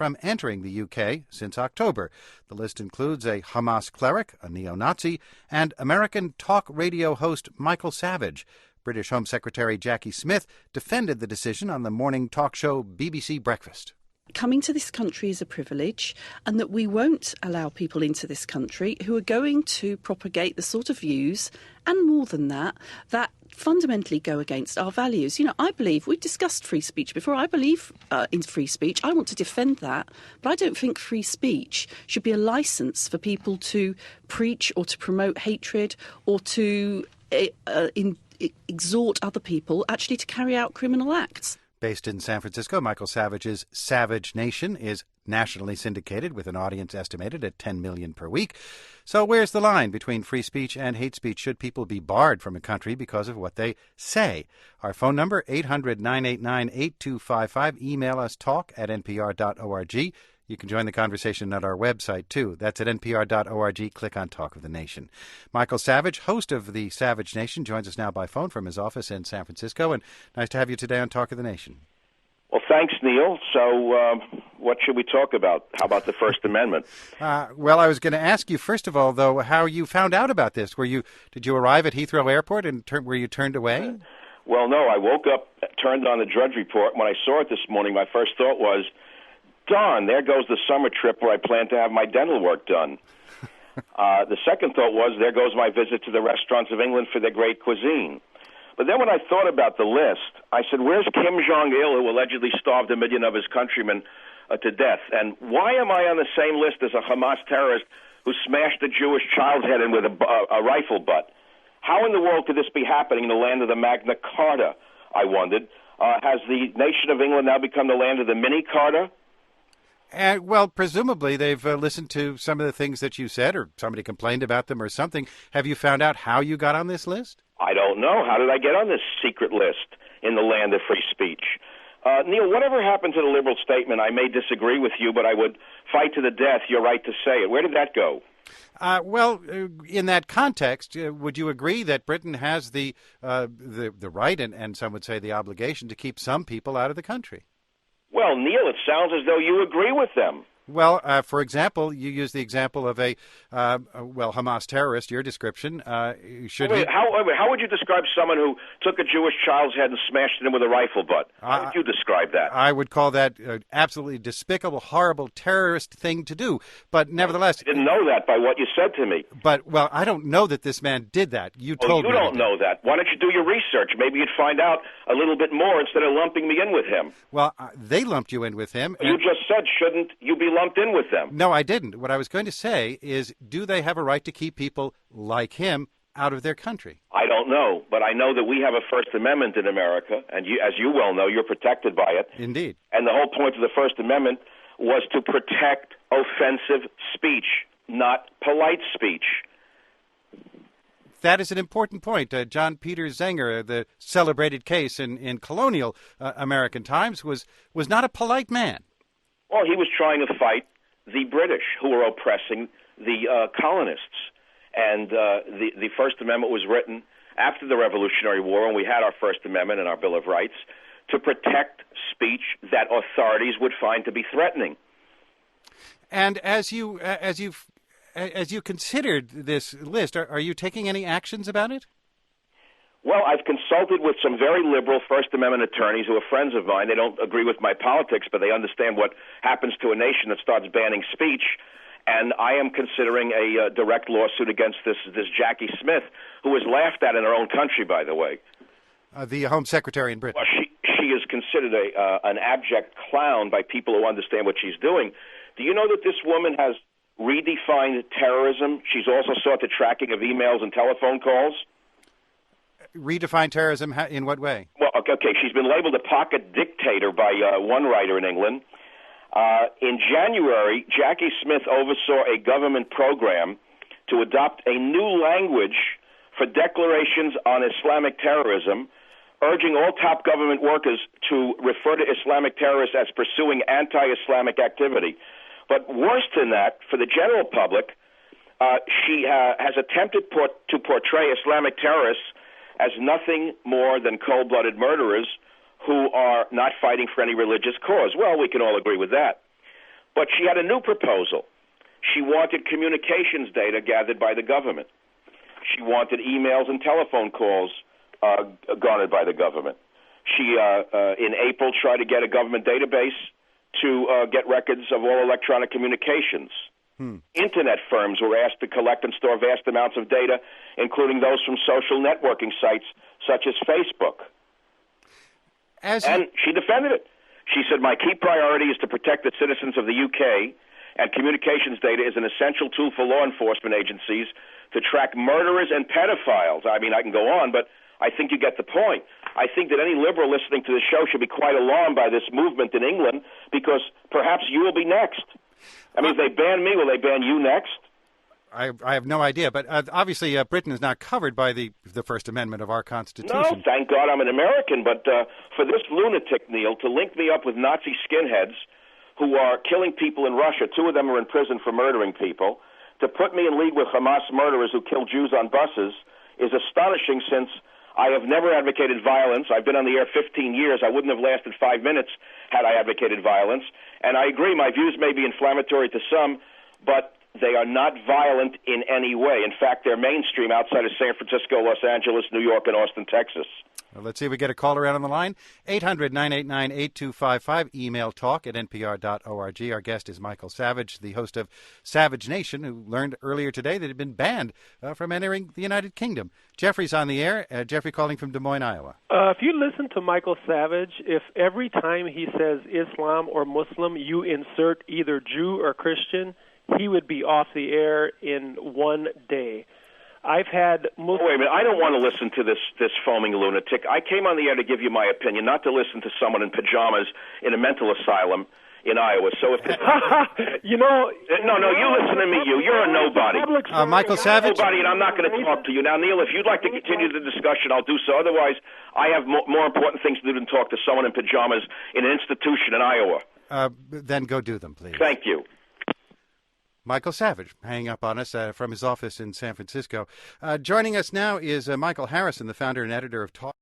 from entering the UK since October. The list includes a Hamas cleric, a neo-Nazi, and American talk radio host Michael Savage. British Home Secretary Jackie Smith defended the decision on the morning talk show BBC Breakfast. Coming to this country is a privilege, and that we won't allow people into this country who are going to propagate the sort of views, and more than that, that fundamentally go against our values. You know, I believe, we've discussed free speech before, I believe in free speech. I want to defend that, but I don't think free speech should be a licence for people to preach or to promote hatred or to exhort other people actually to carry out criminal acts. Based in San Francisco, Michael Savage's Savage Nation is nationally syndicated with an audience estimated at 10 million per week. So where's the line between free speech and hate speech? Should people be barred from a country because of what they say? Our phone number, 800-989-8255. Email us talk@npr.org. You can join the conversation at our website, too. That's at npr.org. Click on Talk of the Nation. Michael Savage, host of the Savage Nation, joins us now by phone from his office in San Francisco. And nice to have you today on Talk of the Nation. Well, thanks, Neal. So what should we talk about? How about the First Amendment? Well, I was going to ask you, first of all, though, how you found out about this. Did you arrive at Heathrow Airport and were you turned away? Well, no. I woke up, turned on the Drudge Report. When I saw it this morning, my first thought was, darn, there goes the summer trip where I plan to have my dental work done. The second thought was, there goes my visit to the restaurants of England for their great cuisine. But then when I thought about the list, I said, where's Kim Jong-il, who allegedly starved 1 million of his countrymen to death? And why am I on the same list as a Hamas terrorist who smashed a Jewish child's head in with a rifle butt? How in the world could this be happening in the land of the Magna Carta, I wondered? Has the nation of England now become the land of the mini-Carta? Well, presumably they've listened to some of the things that you said, or somebody complained about them or something. Have you found out how you got on this list? I don't know. How did I get on this secret list in the land of free speech? Neal, whatever happened to the liberal statement, I may disagree with you, but I would fight to the death your right to say it. Where did that go? Well, in that context, would you agree that Britain has the right and some would say the obligation to keep some people out of the country? Well, Neal, it sounds as though you agree with them. Well, for example, you use the example of a Hamas terrorist, your description. How would you describe someone who took a Jewish child's head and smashed it in with a rifle butt? How would you describe that? I would call that absolutely despicable, horrible, terrorist thing to do. But nevertheless... I didn't know that by what you said to me. But, well, I don't know that this man did that. You told me. You don't know that. Why don't you do your research? Maybe you'd find out a little bit more instead of lumping me in with him. Well, they lumped you in with him. You just said, shouldn't you be lumped in with them? No, I didn't. What I was going to say is, do they have a right to keep people like him out of their country? I don't know, but I know that we have a First Amendment in America, and as you well know, you're protected by it. Indeed. And the whole point of the First Amendment was to protect offensive speech, not polite speech. That is an important point. John Peter Zenger, the celebrated case in colonial American times, was not a polite man. Well, he was trying to fight the British, who were oppressing the colonists. And the First Amendment was written after the Revolutionary War, and we had our First Amendment and our Bill of Rights, to protect speech that authorities would find to be threatening. And as you considered this list, are you taking any actions about it? Well, I've consulted with some very liberal First Amendment attorneys who are friends of mine. They don't agree with my politics, but they understand what happens to a nation that starts banning speech. And I am considering a direct lawsuit against this Jackie Smith, who is laughed at in her own country, by the way. The Home Secretary in Britain. Well, she is considered an abject clown by people who understand what she's doing. Do you know that this woman has redefined terrorism? She's also sought the tracking of emails and telephone calls. Redefine terrorism in what way? Well, okay, she's been labeled a pocket dictator by one writer in England. In January, Jackie Smith oversaw a government program to adopt a new language for declarations on Islamic terrorism, urging all top government workers to refer to Islamic terrorists as pursuing anti-Islamic activity. But worse than that, for the general public, she has attempted to portray Islamic terrorists as nothing more than cold-blooded murderers who are not fighting for any religious cause. Well, we can all agree with that. But she had a new proposal. She wanted communications data gathered by the government. She wanted emails and telephone calls garnered by the government. She, in April, tried to get a government database to get records of all electronic communications. Internet firms were asked to collect and store vast amounts of data, including those from social networking sites such as Facebook. And she defended it. She said, my key priority is to protect the citizens of the UK, and communications data is an essential tool for law enforcement agencies to track murderers and pedophiles. I mean, I can go on, but I think you get the point. I think that any liberal listening to this show should be quite alarmed by this movement in England, because perhaps you will be next. I mean, if they ban me, will they ban you next? I have no idea, but obviously Britain is not covered by the First Amendment of our Constitution. No, thank God I'm an American, but for this lunatic, Neil, to link me up with Nazi skinheads who are killing people in Russia, 2 of them are in prison for murdering people, to put me in league with Hamas murderers who kill Jews on buses is astonishing, since I have never advocated violence. I've been on the air 15 years. I wouldn't have lasted 5 minutes had I advocated violence. And I agree, my views may be inflammatory to some, but they are not violent in any way. In fact, they're mainstream outside of San Francisco, Los Angeles, New York, and Austin, Texas. Well, let's see if we get a caller out on the line. 800-989-8255. Email talk@npr.org. Our guest is Michael Savage, the host of Savage Nation, who learned earlier today that he'd been banned from entering the United Kingdom. Jeffrey's on the air. Jeffrey calling from Des Moines, Iowa. If you listen to Michael Savage, if every time he says Islam or Muslim, you insert either Jew or Christian, he would be off the air in one day. I've had Muslims... Wait a minute. I don't want to listen to this foaming lunatic. I came on the air to give you my opinion, not to listen to someone in pajamas in a mental asylum in Iowa. So if this... you know... No, you listen to me, you. You're a nobody. Michael Savage? Nobody, and I'm not going to talk to you. Now, Neil, if you'd like to continue the discussion, I'll do so. Otherwise, I have more important things to do than talk to someone in pajamas in an institution in Iowa. Then go do them, please. Thank you. Michael Savage hanging up on us from his office in San Francisco. Joining us now is Michael Harrison, the founder and editor of Talk.